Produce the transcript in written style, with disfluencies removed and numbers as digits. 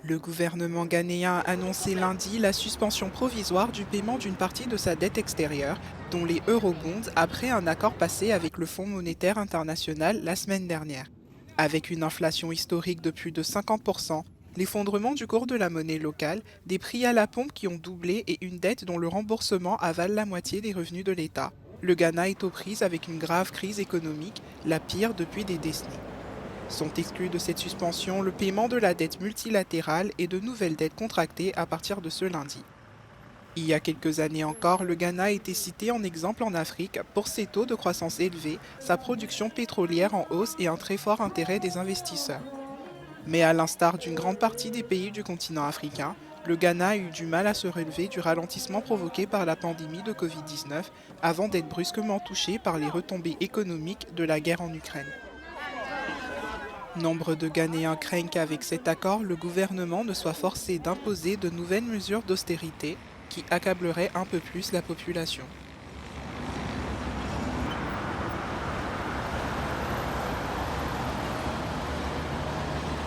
Le gouvernement ghanéen a annoncé lundi la suspension provisoire du paiement d'une partie de sa dette extérieure, dont les eurobonds, après un accord passé avec le Fonds monétaire international la semaine dernière. Avec une inflation historique de plus de 50%, l'effondrement du cours de la monnaie locale, des prix à la pompe qui ont doublé et une dette dont le remboursement avale la moitié des revenus de l'État, le Ghana est aux prises avec une grave crise économique, la pire depuis des décennies. Sont exclus de cette suspension le paiement de la dette multilatérale et de nouvelles dettes contractées à partir de ce lundi. Il y a quelques années encore, le Ghana était cité en exemple en Afrique pour ses taux de croissance élevés, sa production pétrolière en hausse et un très fort intérêt des investisseurs. Mais à l'instar d'une grande partie des pays du continent africain, le Ghana a eu du mal à se relever du ralentissement provoqué par la pandémie de Covid-19 avant d'être brusquement touché par les retombées économiques de la guerre en Ukraine. Nombre de Ghanéens craignent qu'avec cet accord, le gouvernement ne soit forcé d'imposer de nouvelles mesures d'austérité qui accableraient un peu plus la population.